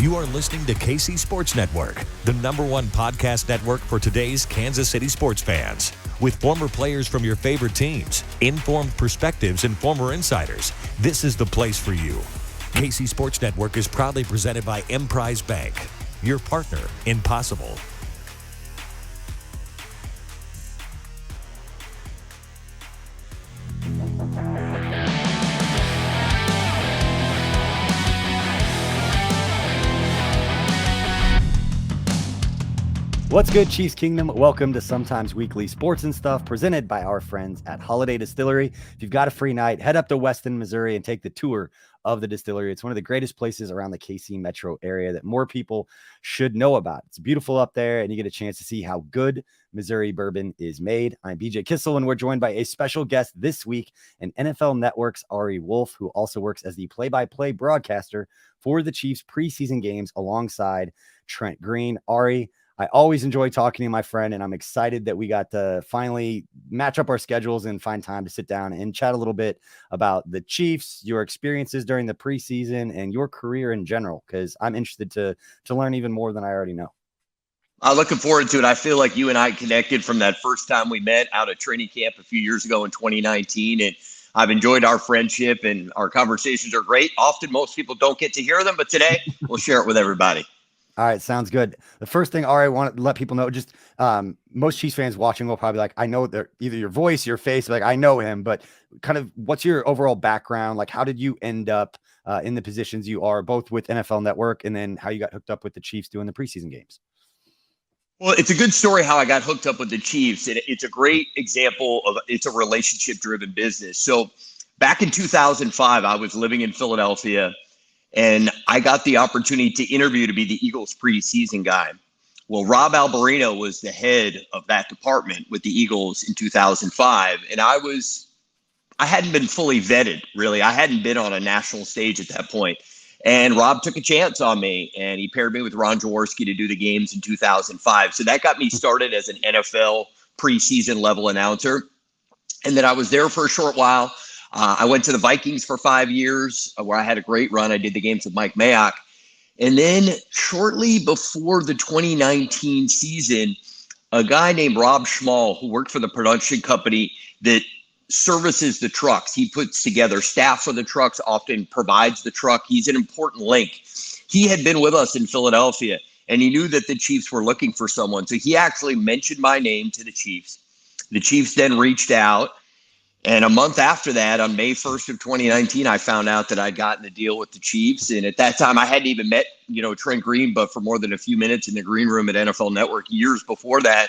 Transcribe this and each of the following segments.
You are listening to KC Sports Network, the #1 podcast network for today's Kansas City sports fans. With former players from your favorite teams, informed perspectives, and former insiders, this is the place for you. KC Sports Network is proudly presented by Emprise Bank, your partner in possible. What's good, Chiefs Kingdom? Welcome to Sometimes Weekly Sports and Stuff, presented by our friends at Holiday Distillery. If you've got a free night, head up to Weston, Missouri, and take the tour of the distillery. It's one of the greatest places around the KC metro area that more people should know about. It's beautiful up there, and you get a chance to see how good Missouri bourbon is made. I'm BJ Kissel, and we're joined by a special guest this week, an NFL Network's Ari Wolfe, who also works as the play-by-play broadcaster for the Chiefs preseason games alongside Trent Green. Ari, I always enjoy talking to you, my friend, and I'm excited that we got to finally match up our schedules and find time to sit down and chat a little bit about the Chiefs, your experiences during the preseason, and your career in general, because I'm interested to learn even more than I already know. I'm looking forward to it. I feel like you and I connected from that first time we met out at training camp a few years ago in 2019, and I've enjoyed our friendship, and our conversations are great. Often most people don't get to hear them, but today we'll share it with everybody. All right, sounds good. The first thing, Ari, I want to let people know, just most Chiefs fans watching will probably like, I know they're either your voice, your face, like I know him, but kind of what's your overall background? Like, how did you end up in the positions you are, both with NFL Network and then how you got hooked up with the Chiefs doing the preseason games? Well, it's a good story how I got hooked up with the Chiefs. And it's a great example of it's a relationship-driven business. So back in 2005, I was living in Philadelphia, and I got the opportunity to interview to be the Eagles preseason guy. Well, Rob Alberino was the head of that department with the Eagles in 2005. And I hadn't been fully vetted, really. I hadn't been on a national stage at that point. And Rob took a chance on me, and he paired me with Ron Jaworski to do the games in 2005. So that got me started as an NFL preseason level announcer. And then I was there for a short while. I went to the Vikings for 5 years, where I had a great run. I did the games with Mike Mayock. And then shortly before the 2019 season, a guy named Rob Schmall, who worked for the production company that services the trucks, he puts together staff for the trucks, often provides the truck. He's an important link. He had been with us in Philadelphia, and he knew that the Chiefs were looking for someone. So he actually mentioned my name to the Chiefs. The Chiefs then reached out. And a month after that, on May 1st of 2019, I found out that I'd gotten the deal with the Chiefs. And at that time, I hadn't even met, Trent Green, but for more than a few minutes in the green room at NFL Network years before that.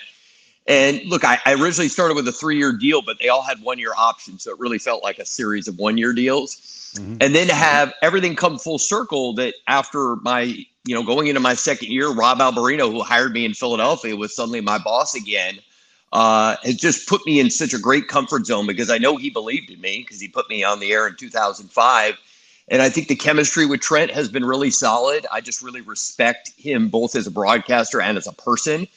And look, I originally started with a 3-year deal, but they all had 1-year options. So it really felt like a series of 1-year deals. Mm-hmm. And then to have everything come full circle that after my, going into my second year, Rob Alberino, who hired me in Philadelphia, was suddenly my boss again. Has just put me in such a great comfort zone because I know he believed in me because he put me on the air in 2005. And I think the chemistry with Trent has been really solid. I just really respect him both as a broadcaster and as a person.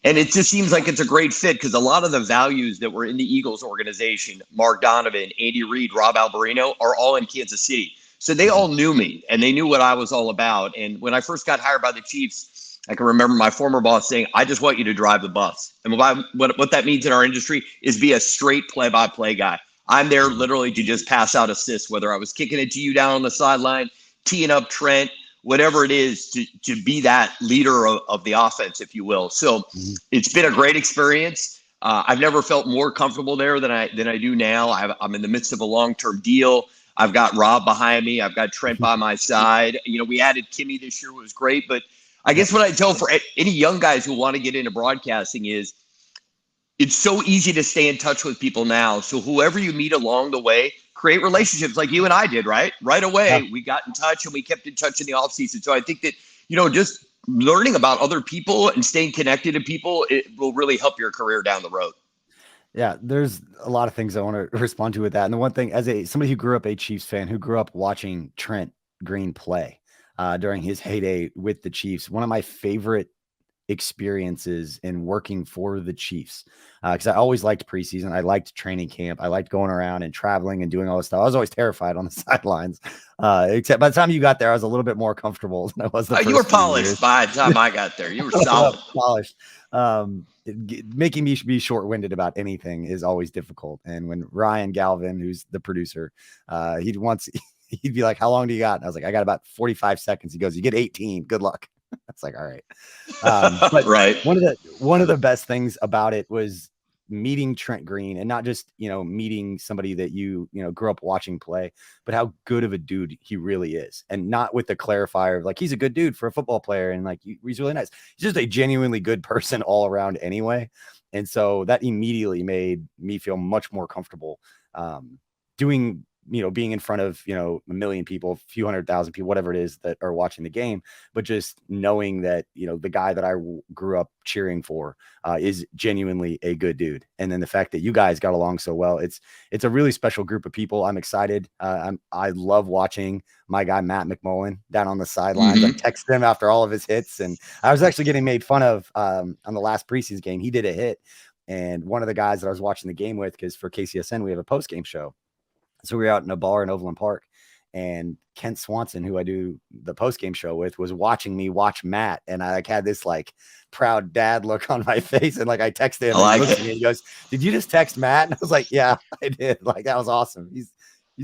And it just seems like it's a great fit because a lot of the values that were in the Eagles organization, Mark Donovan, Andy Reid, Rob Alberino, are all in Kansas City. So they all knew me and they knew what I was all about. And when I first got hired by the Chiefs, I can remember my former boss saying, I just want you to drive the bus. And what that means in our industry is be a straight play-by-play guy. I'm there literally to just pass out assists, whether I was kicking it to you down on the sideline, teeing up Trent, whatever it is, to be that leader of the offense, if you will. So It's been a great experience. I've never felt more comfortable there than I do now. I'm in the midst of a long-term deal. I've got Rob behind me. I've got Trent by my side. We added Kimmy this year, was great, but I guess what I tell for any young guys who want to get into broadcasting is it's so easy to stay in touch with people now. So whoever you meet along the way, create relationships like you and I did, right? Right away, we got in touch and we kept in touch in the offseason. So I think that, just learning about other people and staying connected to people, it will really help your career down the road. Yeah, there's a lot of things I want to respond to with that. And the one thing, as somebody who grew up a Chiefs fan, who grew up watching Trent Green play, during his heyday with the Chiefs, one of my favorite experiences in working for the Chiefs? Because I always liked preseason. I liked training camp. I liked going around and traveling and doing all this stuff. I was always terrified on the sidelines. Except by the time you got there, I was a little bit more comfortable than I was the first You were few polished years. by the time I got there. You were solid. Polished. Making me be short-winded about anything is always difficult. And when Ryan Galvin, who's the producer, he'd be like, "How long do you got?" And I was like, "I got about 45 seconds." He goes, "You get 18. Good luck." That's like, all right. But right. One of the best things about it was meeting Trent Green, and not just, meeting somebody that you grew up watching play, but how good of a dude he really is. And not with the clarifier of like, he's a good dude for a football player. And like, he's really nice. He's just a genuinely good person all around anyway. And so that immediately made me feel much more comfortable, doing, being in front of, a million people, a few 100,000 people, whatever it is that are watching the game, but just knowing that, the guy that I grew up cheering for is genuinely a good dude. And then the fact that you guys got along so well, it's a really special group of people. I'm excited. I love watching my guy, Matt McMullen, down on the sidelines. Mm-hmm. I texted him after all of his hits, and I was actually getting made fun of on the last preseason game. He did a hit, and one of the guys that I was watching the game with, because for KCSN, we have a post-game show. So we were out in a bar in Overland Park, and Kent Swanson, who I do the post-game show with, was watching me watch Matt. And I had this like proud dad look on my face. And like, I texted him, and he looks at me and he goes, "Did you just text Matt?" And I was like, "Yeah, I did." Like, that was awesome. He's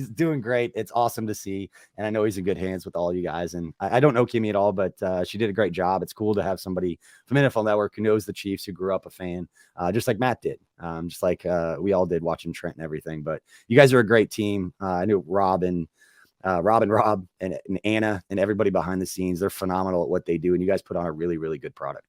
doing great. It's awesome to see. And I know he's in good hands with all you guys. And I don't know Kimmy at all, but she did a great job. It's cool to have somebody from NFL Network who knows the Chiefs, who grew up a fan, just like Matt did, just like we all did watching Trent and everything. But you guys are a great team. I knew Rob and Anna and everybody behind the scenes. They're phenomenal at what they do. And you guys put on a really, really good product.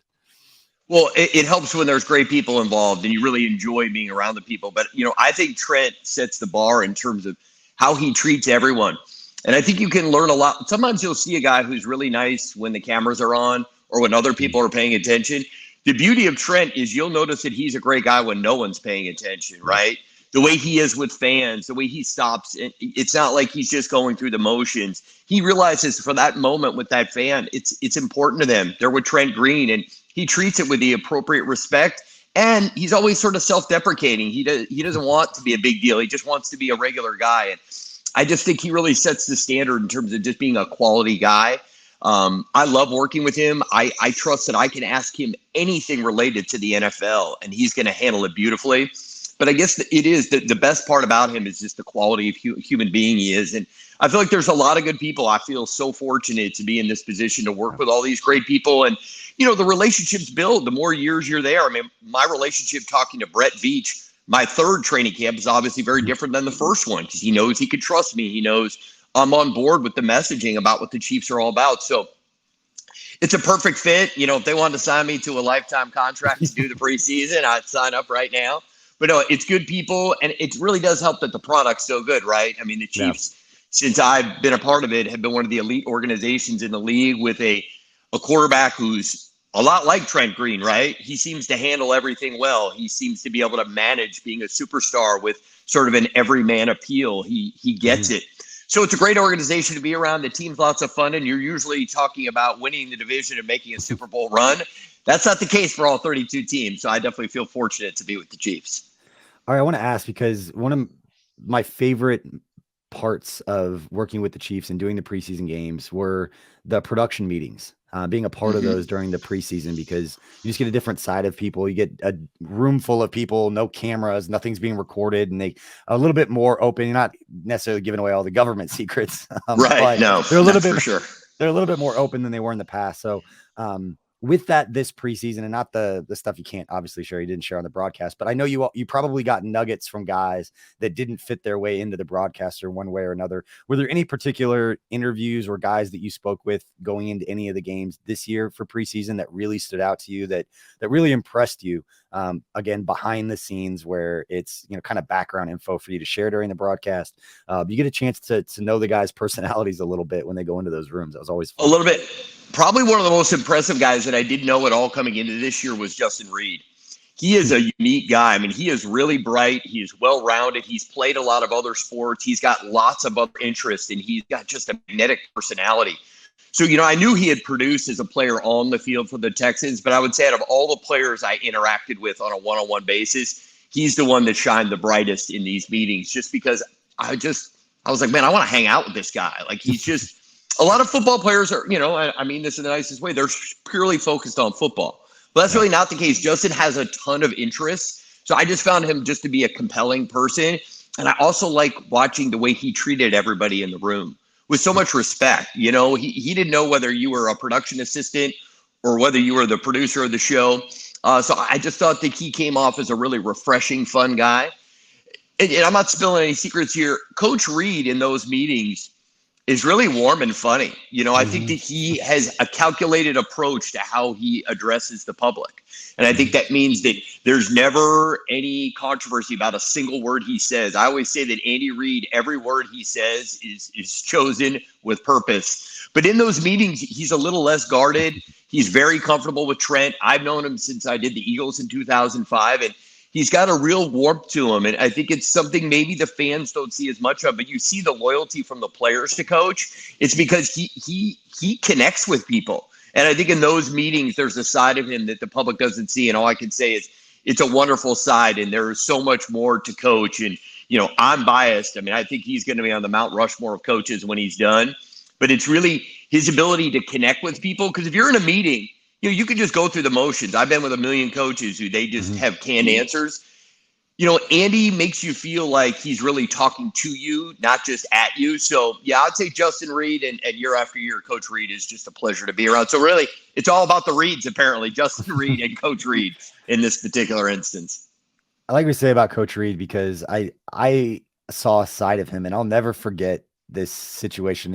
Well, it helps when there's great people involved and you really enjoy being around the people. But, I think Trent sets the bar in terms of how he treats everyone. And I think you can learn a lot. Sometimes you'll see a guy who's really nice when the cameras are on or when other people are paying attention. The beauty of Trent is you'll notice that he's a great guy when no one's paying attention, right? The way he is with fans, the way he stops. It's not like he's just going through the motions. He realizes for that moment with that fan, it's important to them. They're with Trent Green, and he treats it with the appropriate respect. And he's always sort of self-deprecating. He doesn't want to be a big deal. He just wants to be a regular guy. And I just think he really sets the standard in terms of just being a quality guy. I love working with him. I trust that I can ask him anything related to the NFL, and he's going to handle it beautifully. But I guess it is the best part about him is just the quality of human being he is. And I feel like there's a lot of good people. I feel so fortunate to be in this position to work with all these great people. And, the relationships build the more years you're there. I mean, my relationship talking to Brett Veach, my third training camp, is obviously very different than the first one, because he knows he could trust me. He knows I'm on board with the messaging about what the Chiefs are all about. So it's a perfect fit. If they wanted to sign me to a lifetime contract to do the preseason, I'd sign up right now. But no, it's good people, and it really does help that the product's so good, right? I mean, the Chiefs, since I've been a part of it, have been one of the elite organizations in the league with a quarterback who's a lot like Trent Green, right? He seems to handle everything well. He seems to be able to manage being a superstar with sort of an everyman appeal. He gets it. So it's a great organization to be around. The team's lots of fun, and you're usually talking about winning the division and making a Super Bowl run. That's not the case for all 32 teams, so I definitely feel fortunate to be with the Chiefs. All right, I want to ask, because one of my favorite parts of working with the Chiefs and doing the preseason games were the production meetings, being a part of those during the preseason, because you just get a different side of people. You get a room full of people, no cameras, nothing's being recorded, and they a little bit more open. You're not necessarily giving away all the government secrets, right? No, they're a little bit for sure. They're a little bit more open than they were in the past. So, with that, this preseason, and not the stuff you can't obviously share, you didn't share on the broadcast, but I know you probably got nuggets from guys that didn't fit their way into the broadcaster one way or another. Were there any particular interviews or guys that you spoke with going into any of the games this year for preseason that really stood out to you, that really impressed you? Again, behind the scenes, where it's kind of background info for you to share during the broadcast. You get a chance to know the guys' personalities a little bit when they go into those rooms. That was always fun. A little bit. Probably one of the most impressive guys that I didn't know at all coming into this year was Justin Reid. He is a unique guy. I mean, he is really bright. He is well-rounded. He's played a lot of other sports. He's got lots of other interests, and he's got just a magnetic personality. So, I knew he had produced as a player on the field for the Texans, but I would say out of all the players I interacted with on a one-on-one basis, he's the one that shined the brightest in these meetings, just because I was like, man, I want to hang out with this guy. Like, he's just, a lot of football players are, I mean this in the nicest way, they're purely focused on football. But that's really not the case. Justin has a ton of interests. So I just found him just to be a compelling person. And I also like watching the way he treated everybody in the room with so much respect. He didn't know whether you were a production assistant or whether you were the producer of the show. So I just thought that he came off as a really refreshing, fun guy. And I'm not spilling any secrets here. Coach Reid in those meetings is really warm and funny. I think that he has a calculated approach to how he addresses the public. And I think that means that there's never any controversy about a single word he says. I always say that Andy Reid, every word he says is chosen with purpose. But in those meetings, he's a little less guarded. He's very comfortable with Trent. I've known him since I did the Eagles in 2005, and he's got a real warmth to him. And I think it's something maybe the fans don't see as much of, but you see the loyalty from the players to Coach. It's because he connects with people. And I think in those meetings, there's a side of him that the public doesn't see. And all I can say is it's a wonderful side. And there is so much more to Coach. And, I'm biased. I mean, I think he's going to be on the Mount Rushmore of coaches when he's done. But it's really his ability to connect with people. Because if you're in a meeting, you can just go through the motions. I've been with a million coaches who they just have canned answers. Andy makes you feel like he's really talking to you, not just at you. So, yeah, I'd say Justin Reid and year after year, Coach Reid is just a pleasure to be around. So, really, it's all about the Reids, apparently, Justin Reid and Coach Reid in this particular instance. I like what you say about Coach Reid because I saw a side of him, and I'll never forget this situation.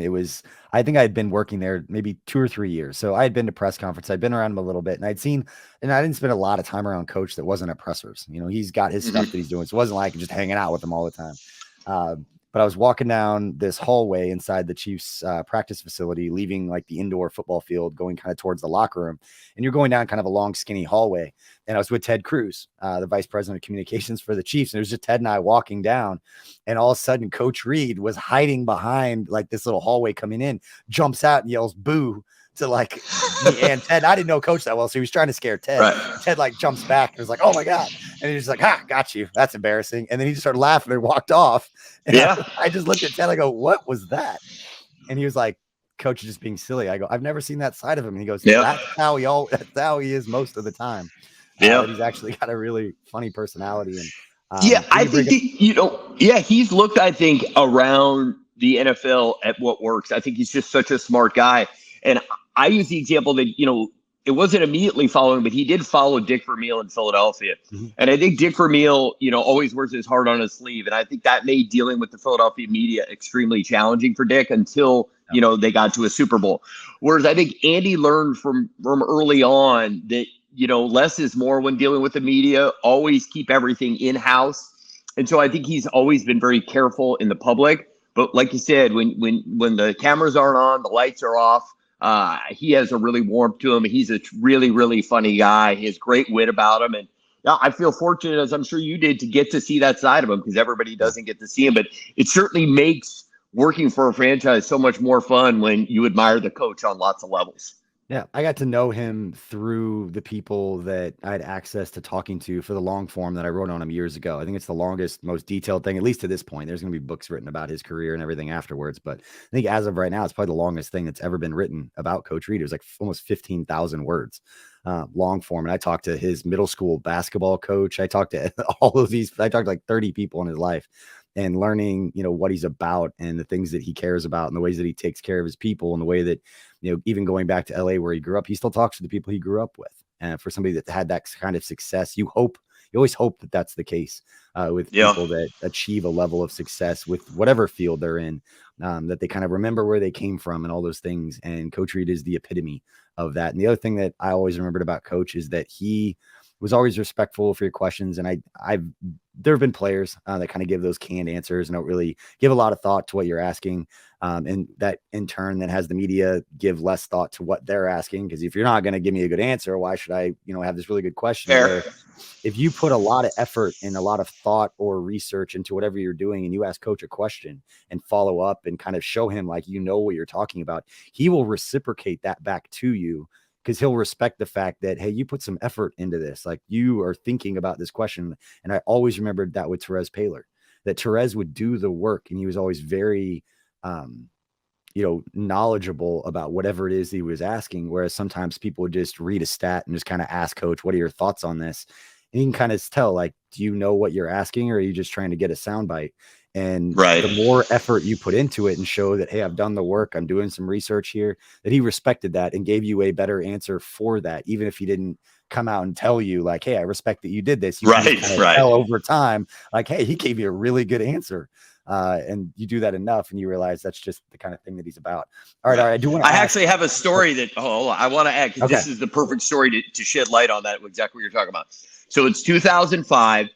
I think I had been working there maybe 2 or 3 years. So I had been to press conference. I'd been around him a little bit, and I didn't spend a lot of time around Coach that wasn't at pressers. He's got his stuff that he's doing. So it wasn't like just hanging out with him all the time. But I was walking down this hallway inside the Chiefs practice facility, leaving like the indoor football field, going kind of towards the locker room. And you're going down kind of a long, skinny hallway. And I was with Ted Cruz, the vice president of communications for the Chiefs. And it was just Ted and I walking down. And all of a sudden, Coach Reid was hiding behind like this little hallway coming in, jumps out and yells, "Boo." To like me and Ted. I didn't know Coach that well, so he was trying to scare Ted. Right. Ted like jumps back and was like, "Oh my God." And he's just like, "Ha, got you. That's embarrassing." And then he just started laughing and walked off. And I just looked at Ted. I go, "What was that?" And he was like, "Coach is just being silly." I go, "I've never seen that side of him." And he goes, that's how he is most of the time. He's actually got a really funny personality. And I think he's looked, I think, around the NFL at what works. I think he's just such a smart guy. And I use the example that, it wasn't immediately following, but he did follow Dick Vermeil in Philadelphia. And I think Dick Vermeil, always wears his heart on his sleeve. And I think that made dealing with the Philadelphia media extremely challenging for Dick until, they got to a Super Bowl. Whereas I think Andy learned from early on that, less is more when dealing with the media. Always keep everything in-house. And so I think he's always been very careful in the public. But like you said, when the cameras aren't on, the lights are off, he has a really warmth to him. He's a really, really funny guy. He has great wit about him. And I feel fortunate, as I'm sure you did, to get to see that side of him because everybody doesn't get to see him. But it certainly makes working for a franchise so much more fun when you admire the coach on lots of levels. Yeah, I got to know him through the people that I had access to talking to for the long form that I wrote on him years ago. I think it's the longest, most detailed thing, at least to this point. There's going to be books written about his career and everything afterwards. But I think as of right now, it's probably the longest thing that's ever been written about Coach Reid. It was like almost 15,000 words, long form. And I talked to his middle school basketball coach. I talked to I talked to like 30 people in his life. And learning, what he's about and the things that he cares about and the ways that he takes care of his people and the way that, even going back to LA where he grew up, he still talks to the people he grew up with. And for somebody that had that kind of success, you always hope that that's the case with people that achieve a level of success with whatever field they're in, that they kind of remember where they came from and all those things. And Coach Reid is the epitome of that. And the other thing that I always remembered about Coach is that he was always respectful for your questions. And I've there have been players that kind of give those canned answers and don't really give a lot of thought to what you're asking. And that in turn then has the media give less thought to what they're asking. Because if you're not going to give me a good answer, why should I, have this really good question? Where if you put a lot of effort and a lot of thought or research into whatever you're doing and you ask coach a question and follow up and kind of show him like what you're talking about, he will reciprocate that back to you, because he'll respect the fact that, hey, you put some effort into this. Like, you are thinking about this question. And I always remembered that with Therese Paylor, that Therese would do the work, and he was always very knowledgeable about whatever it is he was asking. Whereas sometimes people would just read a stat and just kind of ask coach, what are your thoughts on this? And you can kind of tell, like, do you know what you're asking, or are you just trying to get a soundbite? And the more effort you put into it and show that, hey, I've done the work, I'm doing some research here, that he respected that and gave you a better answer for that. Even if he didn't come out and tell you like, hey, I respect that you did this. You can just kind of tell over time, like, hey, he gave you a really good answer. And you do that enough and you realize that's just the kind of thing that he's about. All right. I do want to actually have a story that I want to add, because this is the perfect story to shed light on that, exactly what you're talking about. So it's 2005.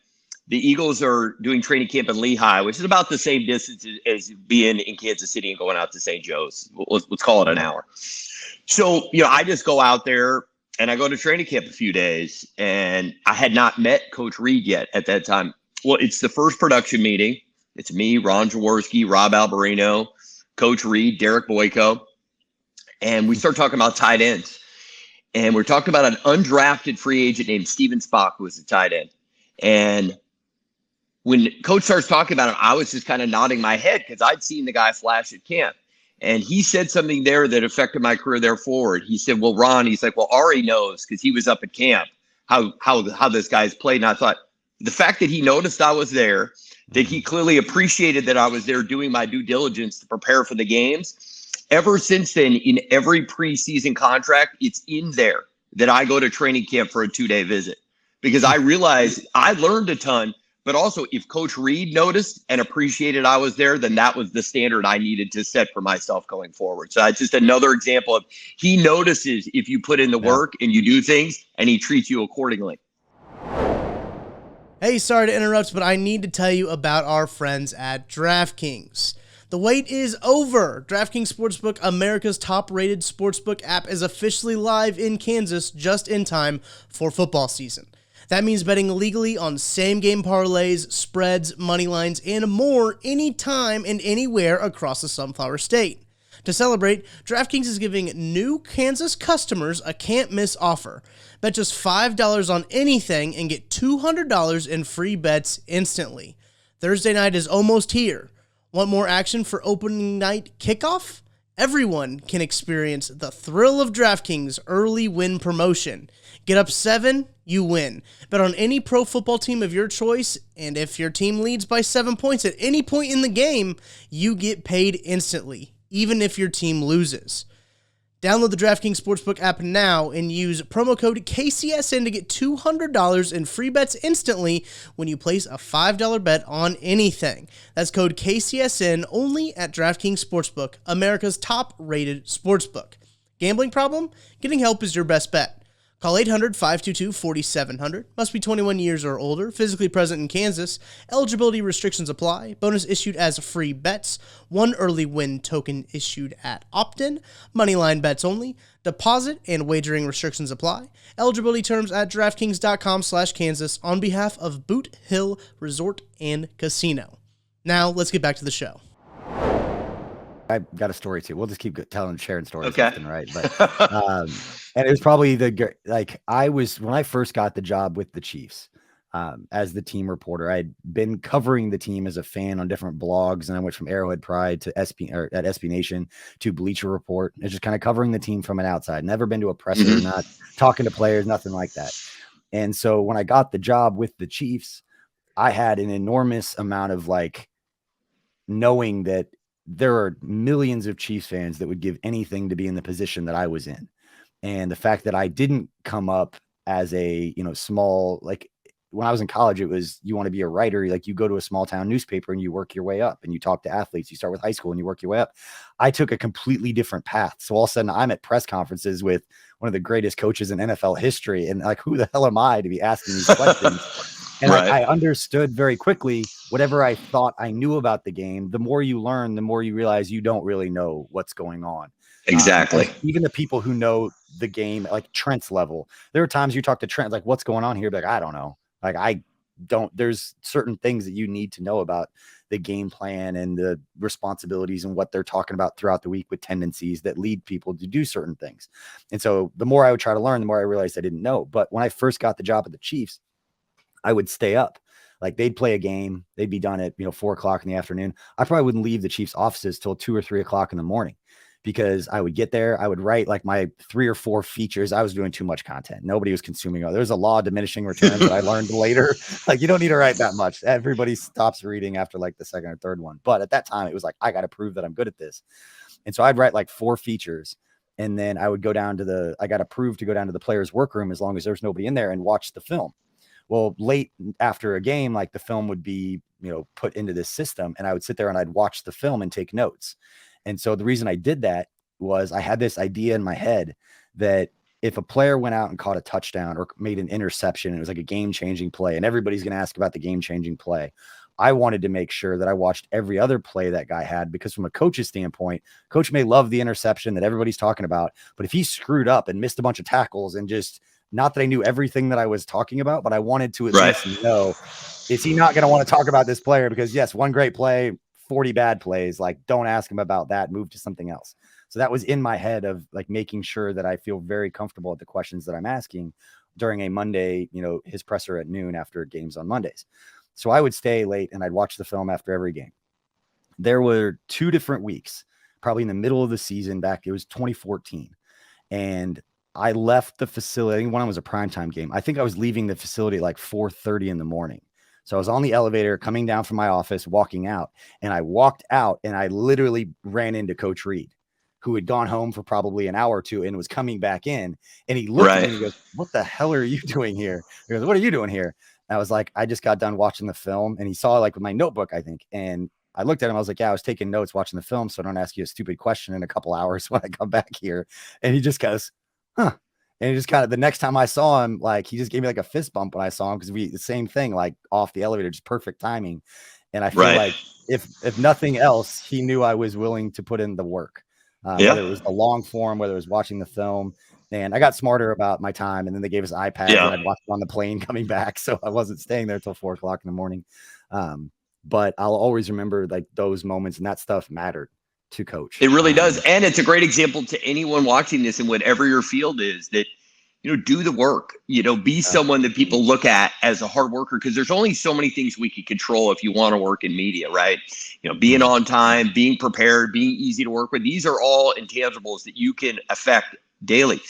The Eagles are doing training camp in Lehigh, which is about the same distance as being in Kansas City and going out to St. Joe's. Let's call it an hour. So, I just go out there and I go to training camp a few days, and I had not met Coach Reid yet at that time. Well, it's the first production meeting. It's me, Ron Jaworski, Rob Alberino, Coach Reid, Derek Boyko. And we start talking about tight ends. And we're talking about an undrafted free agent named Steven Spock, who was a tight end. And when coach starts talking about him, I was just kind of nodding my head because I'd seen the guy flash at camp. And he said something there that affected my career there forward. He said, well, Ron, he's like, well, Ari knows, because he was up at camp, how this guy's played. And I thought, the fact that he noticed I was there, that he clearly appreciated that I was there doing my due diligence to prepare for the games. Ever since then, in every preseason contract, it's in there that I go to training camp for a 2-day visit, because I realized I learned a ton. But also, if Coach Reid noticed and appreciated I was there, then that was the standard I needed to set for myself going forward. So that's just another example of, he notices if you put in the work and you do things, and he treats you accordingly. Hey, sorry to interrupt, but I need to tell you about our friends at DraftKings. The wait is over. DraftKings Sportsbook, America's top-rated sportsbook app, is officially live in Kansas just in time for football season. That means betting legally on same-game parlays, spreads, money lines, and more anytime and anywhere across the Sunflower State. To celebrate, DraftKings is giving new Kansas customers a can't-miss offer. Bet just $5 on anything and get $200 in free bets instantly. Thursday night is almost here. Want more action for opening night kickoff? Everyone can experience the thrill of DraftKings early win promotion. Get up 7, you win. Bet on any pro football team of your choice, and if your team leads by 7 points at any point in the game, you get paid instantly, even if your team loses. Download the DraftKings Sportsbook app now and use promo code KCSN to get $200 in free bets instantly when you place a $5 bet on anything. That's code KCSN only at DraftKings Sportsbook, America's top-rated sportsbook. Gambling problem? Getting help is your best bet. Call 800-522-4700. Must be 21 years or older. Physically present in Kansas. Eligibility restrictions apply. Bonus issued as free bets. 1 early win token issued at opt-in. Moneyline bets only. Deposit and wagering restrictions apply. Eligibility terms at DraftKings.com/Kansas on behalf of Boot Hill Resort and Casino. Now, let's get back to the show. I've got a story too. We'll just keep sharing stories. Okay. Often, right. But, and it was probably when I first got the job with the Chiefs, as the team reporter, I'd been covering the team as a fan on different blogs. And I went from Arrowhead Pride to SB Nation to Bleacher Report, and just kind of covering the team from an outside, never been to a presser, not talking to players, nothing like that. And so when I got the job with the Chiefs, I had an enormous amount of knowing that there are millions of Chiefs fans that would give anything to be in the position that I was in. And the fact that I didn't come up as a, small, when I was in college, it was, you want to be a writer. You go to a small town newspaper and you work your way up and you talk to athletes. You start with high school and you work your way up. I took a completely different path. So all of a sudden I'm at press conferences with one of the greatest coaches in NFL history. And who the hell am I to be asking these questions? And I understood very quickly whatever I thought I knew about the game. The more you learn, the more you realize you don't really know what's going on. Exactly. Even the people who know the game, like Trent's level, there are times you talk to Trent, like, what's going on here? Like, I don't know. Like, there's certain things that you need to know about the game plan and the responsibilities and what they're talking about throughout the week with tendencies that lead people to do certain things. And so the more I would try to learn, the more I realized I didn't know. But when I first got the job at the Chiefs, I would stay up. Like, they'd play a game, they'd be done at 4:00 in the afternoon. I probably wouldn't leave the Chiefs offices till 2 or 3 o'clock in the morning, because I would get there, I would write like my 3 or 4 features. I was doing too much content. Nobody was consuming it. There's a law of diminishing returns that I learned later. Like, you don't need to write that much. Everybody stops reading after like the second or third one. But at that time, it was like, I got to prove that I'm good at this. And so I'd write like 4 features. And then I would go down to I got approved to go down to the players' workroom as long as there's nobody in there and watch the film. Well, late after a game, like, the film would be, put into this system, and I would sit there and I'd watch the film and take notes. And so the reason I did that was I had this idea in my head that if a player went out and caught a touchdown or made an interception, and it was like a game-changing play, and everybody's going to ask about the game-changing play, I wanted to make sure that I watched every other play that guy had, because from a coach's standpoint, coach may love the interception that everybody's talking about, but if he screwed up and missed a bunch of tackles and just, not that I knew everything that I was talking about, but I wanted to at least know, is he not going to want to talk about this player? Because yes, one great play, 40 bad plays, like, don't ask him about that, move to something else. So that was in my head of like making sure that I feel very comfortable with the questions that I'm asking during a Monday, his presser at noon after games on Mondays. So I would stay late and I'd watch the film after every game. There were 2 different weeks, probably in the middle of the season back, it was 2014. And I left the facility. I think one was a primetime game. I think I was leaving the facility at like 4:30 in the morning. So I was on the elevator coming down from my office, walking out, and I walked out and I literally ran into Coach Reid, who had gone home for probably an hour or 2 and was coming back in. And he looked at me and he goes, "What the hell are you doing here?" He goes, "What are you doing here?" And I was like, "I just got done watching the film." And he saw like with my notebook, I think. And I looked at him. I was like, "Yeah, I was taking notes watching the film, so I don't ask you a stupid question in a couple hours when I come back here." And he just goes, "Huh." And he just kind of, the next time I saw him, like, he just gave me like a fist bump when I saw him, because the same thing, like off the elevator, just perfect timing. And I feel like if nothing else, he knew I was willing to put in the work, whether it was the long form, whether it was watching the film. And I got smarter about my time. And then they gave us iPads and I'd watch it on the plane coming back. So I wasn't staying there till 4:00 in the morning. But I'll always remember like those moments, and that stuff mattered to coach. It really does. And it's a great example to anyone watching this, and whatever your field is, that, do the work, be someone that people look at as a hard worker, because there's only so many things we can control if you want to work in media, right? Being on time, being prepared, being easy to work with. These are all intangibles that you can affect daily.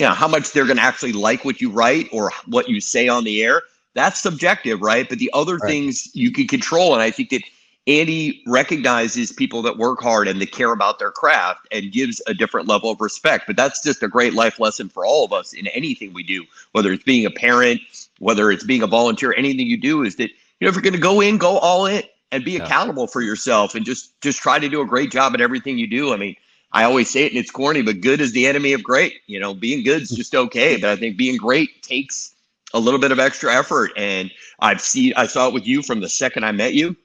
How much they're going to actually like what you write or what you say on the air, that's subjective, right? But the other things you can control. And I think that Andy recognizes people that work hard and that care about their craft and gives a different level of respect. But that's just a great life lesson for all of us in anything we do, whether it's being a parent, whether it's being a volunteer, anything you do, is that, if you're going to go in, go all in and be accountable for yourself, and just try to do a great job at everything you do. I mean, I always say it, and it's corny, but good is the enemy of great. Being good is just okay. But I think being great takes a little bit of extra effort. And I saw it with you from the second I met you.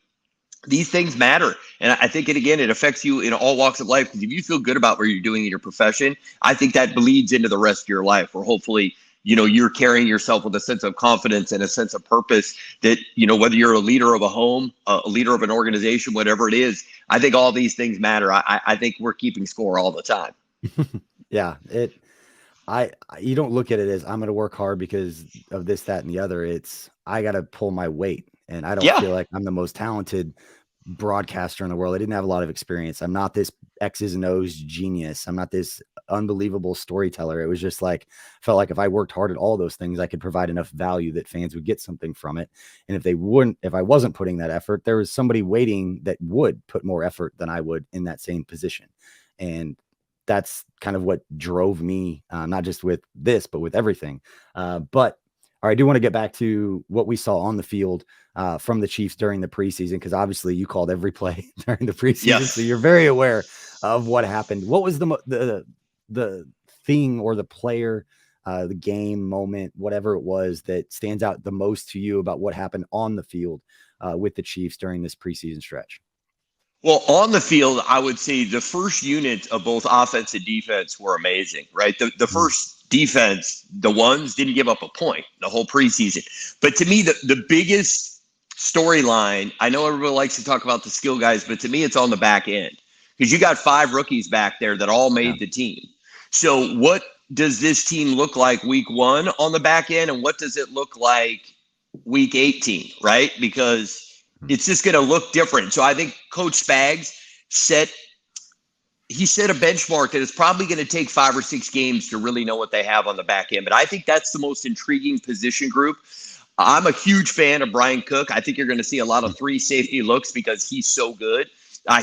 These things matter. And I think it affects you in all walks of life, because if you feel good about what you're doing in your profession, I think that bleeds into the rest of your life, where hopefully, you're carrying yourself with a sense of confidence and a sense of purpose that, whether you're a leader of a home, a leader of an organization, whatever it is, I think all these things matter. I think we're keeping score all the time. Yeah. You don't look at it as I'm going to work hard because of this, that, and the other. It's, I got to pull my weight. And I don't feel like I'm the most talented broadcaster in the world. I didn't have a lot of experience. I'm not this X's and O's genius. I'm not this unbelievable storyteller. It was just like, felt like if I worked hard at all those things, I could provide enough value that fans would get something from it. And if I wasn't putting that effort, there was somebody waiting that would put more effort than I would in that same position. And that's kind of what drove me, not just with this, but with everything. But all right, I do want to get back to what we saw on the field from the Chiefs during the preseason, because obviously you called every play during the preseason, so you're very aware of what happened. What was the thing or the player the game moment, whatever it was that stands out the most to you about what happened on the field with the Chiefs during this preseason stretch? Well, on the field, I would say the first unit of both offense and defense were amazing, right? The first defense, the ones didn't give up a point the whole preseason. But to me, the biggest storyline, I know everybody likes to talk about the skill guys, but to me, it's on the back end because you got 5 rookies back there that all made the team. So what does this team look like week 1 on the back end, and what does it look like week 18, right? Because it's just going to look different. So I think Coach Spags set a benchmark that it's probably going to take 5 or 6 games to really know what they have on the back end. But I think that's the most intriguing position group. I'm a huge fan of Brian Cook. I think you're going to see a lot of 3 safety looks because he's so good.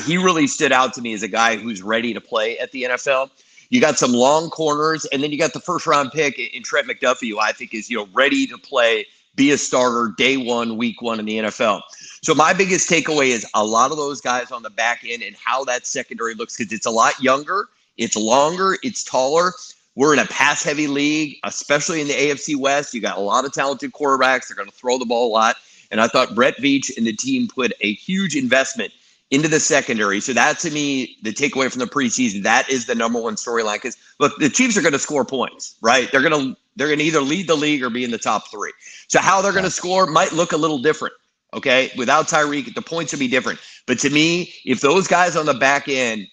He really stood out to me as a guy who's ready to play at the NFL. You got some long corners, and then you got the first-round pick in Trent McDuffie, who I think is ready to play, be a starter day 1, week 1 in the NFL. So my biggest takeaway is a lot of those guys on the back end and how that secondary looks, because it's a lot younger, it's longer, it's taller. We're in a pass-heavy league, especially in the AFC West. You got a lot of talented quarterbacks. They're going to throw the ball a lot. And I thought Brett Veach and the team put a huge investment into the secondary. So that, to me, the takeaway from the preseason, that is the number one storyline. Because, look, the Chiefs are going to score points, right? They're going to either lead the league or be in the top 3. So how they're going to score might look a little different, okay? Without Tyreek, the points will be different. But to me, if those guys on the back end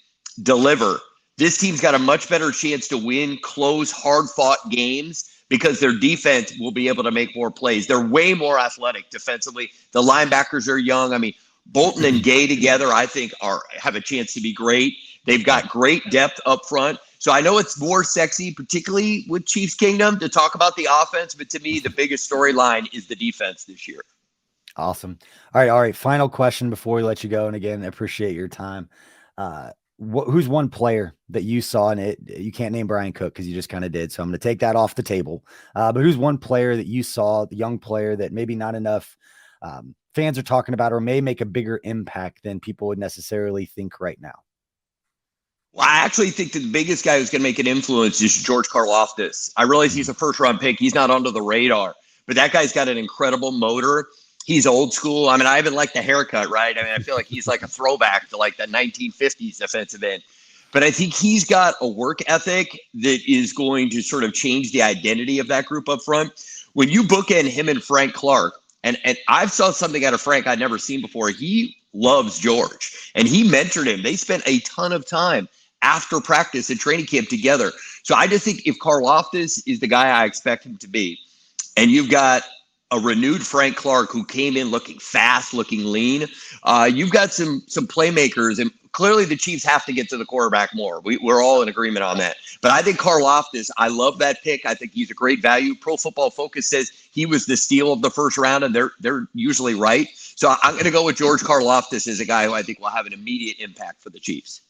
deliver, this team's got a much better chance to win close, hard-fought games because their defense will be able to make more plays. They're way more athletic defensively. The linebackers are young. I mean, Bolton and Gay together, I think, have a chance to be great. They've got great depth up front. So I know it's more sexy, particularly with Chiefs Kingdom, to talk about the offense. But to me, the biggest storyline is the defense this year. Awesome. All right. Final question before we let you go. And again, I appreciate your time. Who's one player that you saw in it? You can't name Brian Cook because you just kind of did. So I'm going to take that off the table. But who's one player that you saw, the young player that maybe not enough fans are talking about or may make a bigger impact than people would necessarily think right now? Well, I actually think that the biggest guy who's going to make an influence is George Karlaftis. I realize he's a first-round pick. He's not under the radar. But that guy's got an incredible motor. He's old school. I mean, I even like the haircut, right? I mean, I feel like he's like a throwback to like the 1950s defensive end. But I think he's got a work ethic that is going to sort of change the identity of that group up front. When you bookend him and Frank Clark, and I've saw something out of Frank I'd never seen before. He loves George, and he mentored him. They spent a ton of time after practice and training camp together. So I just think if Karlaftis is the guy I expect him to be, and you've got a renewed Frank Clark who came in looking fast, looking lean, you've got some playmakers, and clearly the Chiefs have to get to the quarterback more. We're all in agreement on that. But I think Karlaftis, I love that pick. I think he's a great value. Pro Football Focus says he was the steal of the first round, and they're usually right. So I'm going to go with George Karlaftis as a guy who I think will have an immediate impact for the Chiefs.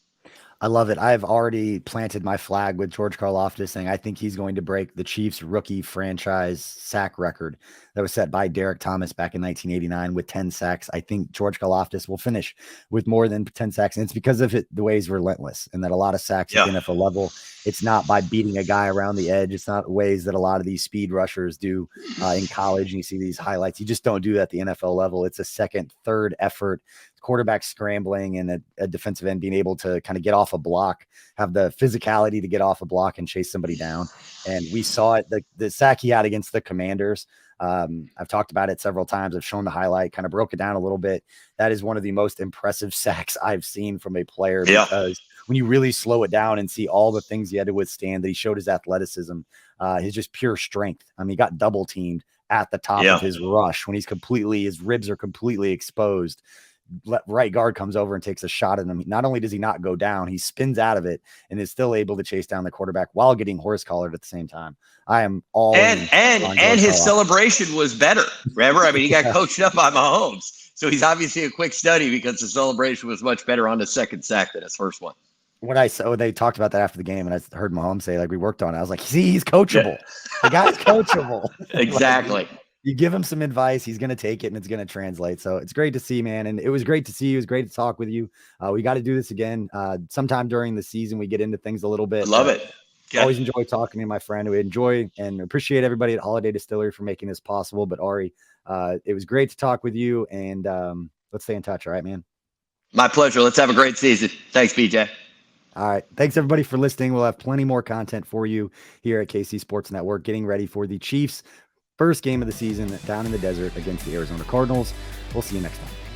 I love it. I've already planted my flag with George Karlaftis, saying I think he's going to break the Chiefs rookie franchise sack record that was set by Derek Thomas back in 1989 with 10 sacks. I think George Karlaftis will finish with more than 10 sacks. And it's because of the way he's relentless and that a lot of sacks at the NFL level, it's not by beating a guy around the edge. It's not ways that a lot of these speed rushers do in college. And you see these highlights. You just don't do that at the NFL level. It's a second, third effort. Quarterback scrambling and a defensive end being able to kind of get off a block, have the physicality to get off a block and chase somebody down. And we saw it, the sack he had against the Commanders. I've talked about it several times. I've shown the highlight, kind of broke it down a little bit. That is one of the most impressive sacks I've seen from a player because when you really slow it down and see all the things he had to withstand, that he showed his athleticism, his just pure strength. I mean, he got double teamed at the top of his rush when his ribs are completely exposed. Right guard comes over and takes a shot at him. Not only does he not go down, he spins out of it and is still able to chase down the quarterback while getting horse collared at the same time. I am all and his celebration was better. Remember, I mean, he got coached up by Mahomes, so he's obviously a quick study because the celebration was much better on the second sack than his first one. When they talked about that after the game, and I heard Mahomes say, like, we worked on it. I was like, see, he's coachable. The guy's coachable. Exactly. You give him some advice, he's going to take it and it's going to translate. So it's great to see, man. And it was great to see you. It was great to talk with you. We got to do this again. Sometime during the season, we get into things a little bit. Love it. Okay. Always enjoy talking to you, my friend. We enjoy and appreciate everybody at Holiday Distillery for making this possible. But Ari, it was great to talk with you, and let's stay in touch. All right, man. My pleasure. Let's have a great season. Thanks, BJ. All right. Thanks, everybody, for listening. We'll have plenty more content for you here at KC Sports Network, getting ready for the Chiefs' first game of the season down in the desert against the Arizona Cardinals. We'll see you next time.